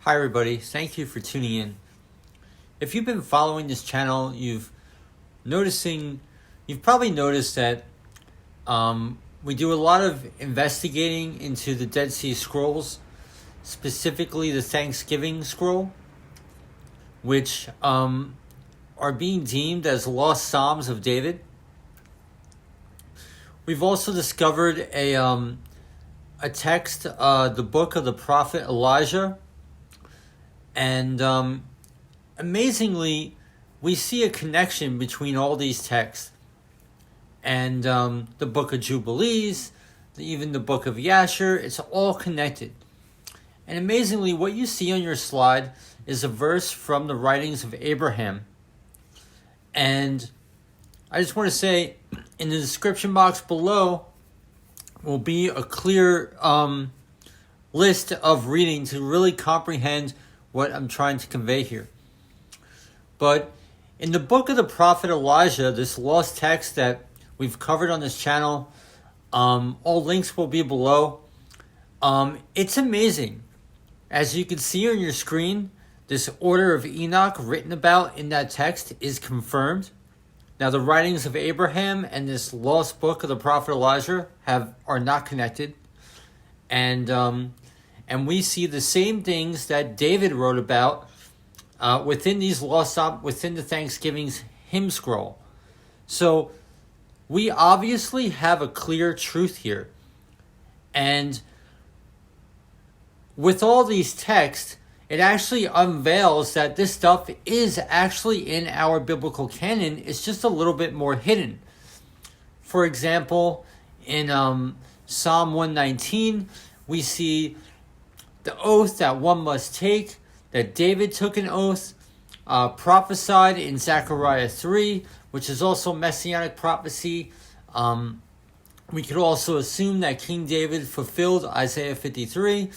Hi everybody, thank you for tuning in. If you've been following this channel, you've probably noticed that we do a lot of investigating into the Dead Sea Scrolls, specifically the Thanksgiving Scroll, which are being deemed as lost Psalms of David. We've also discovered a text, the book of the prophet Elijah. And amazingly, we see a connection between all these texts and the book of Jubilees, even the book of Jasher. It's all connected. And amazingly, what you see on your slide is a verse from the writings of Abraham. And I just want to say, in the description box below will be a clear list of reading to really comprehend what I'm trying to convey here. But in the book of the prophet Elijah, this lost text that we've covered on this channel, all links will be below. It's amazing. As you can see on your screen, this Order of Enoch written about in that text is confirmed. Now, the writings of Abraham and this lost book of the prophet Elijah are not connected. And we see the same things that David wrote about within these within the Thanksgiving's hymn scroll. So we obviously have a clear truth here. And with all these texts, it actually unveils that this stuff is actually in our biblical canon. It's just a little bit more hidden. For example, in Psalm 119, we see the oath that one must take, that David took an oath, prophesied in Zechariah 3, which is also messianic prophecy. We could also assume that King David fulfilled Isaiah 53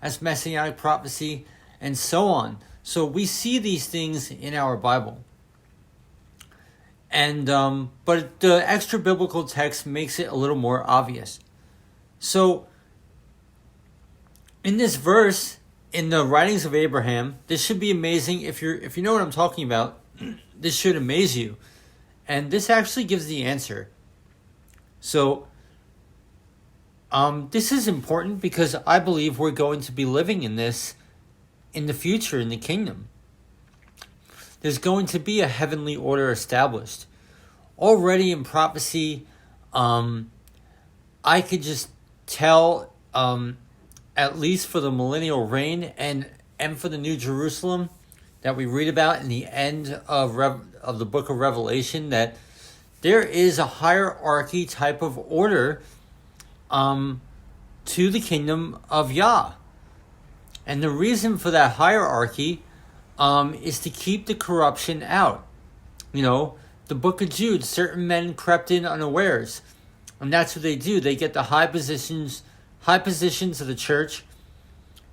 as messianic prophecy, and so on. So we see these things in our Bible. And but the extra biblical text makes it a little more obvious. So in this verse, in the writings of Abraham, this should be amazing. If you know what I'm talking about, this should amaze you. And this actually gives the answer. So this is important because I believe we're going to be living in this in the future in the kingdom. There's going to be a heavenly order established. Already in prophecy, I could just tell, at least for the millennial reign and for the New Jerusalem that we read about in the end of the book of Revelation, that there is a hierarchy type of order to the kingdom of Yah. And the reason for that hierarchy is to keep the corruption out. You know, the book of Jude, certain men crept in unawares. And that's what they do. They get the high positions of the church,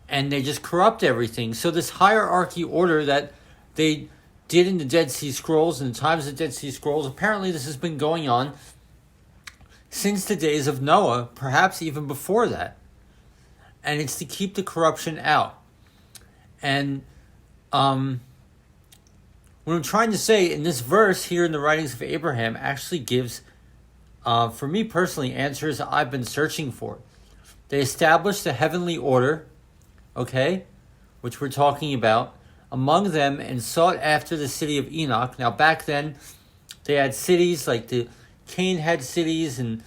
and they just corrupt everything. So this hierarchy order that they did in the Dead Sea Scrolls, in the times of the Dead Sea Scrolls, apparently this has been going on since the days of Noah, perhaps even before that. And it's to keep the corruption out. And what I'm trying to say in this verse here in the writings of Abraham actually gives, for me personally, answers I've been searching for. They established a heavenly order, okay, which we're talking about, among them, and sought after the city of Enoch. Now, back then, they had cities like Cain had cities, and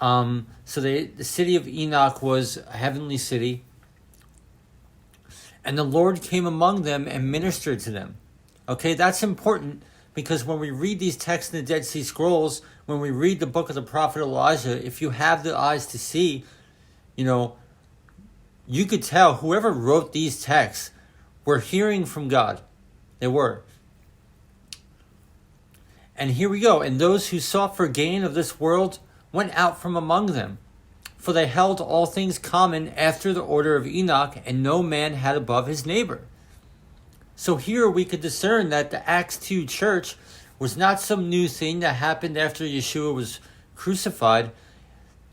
so the city of Enoch was a heavenly city. And the Lord came among them and ministered to them. Okay, that's important because when we read these texts in the Dead Sea Scrolls, when we read the book of the prophet Elijah, if you have the eyes to see, you know, you could tell whoever wrote these texts were hearing from God. They were. And here we go. And those who sought for gain of this world went out from among them. For they held all things common after the order of Enoch, and no man had above his neighbor. So here we could discern that the Acts 2 church was not some new thing that happened after Yeshua was crucified.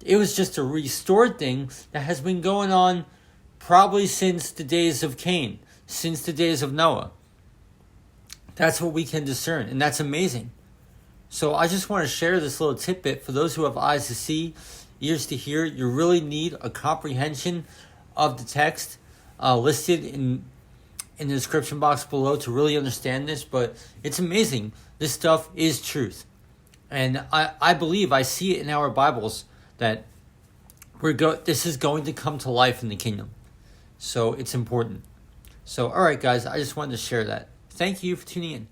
It was just a restored thing that has been going on probably since the days of Cain, since the days of Noah. That's what we can discern, and that's amazing. So I just want to share this little tidbit for those who have eyes to see, ears to hear. You really need a comprehension of the text listed in the description box below to really understand this, but it's amazing. This stuff is truth. And I believe, I see it in our Bibles, that this is going to come to life in the kingdom. So it's important. So, all right, guys, I just wanted to share that. Thank you for tuning in.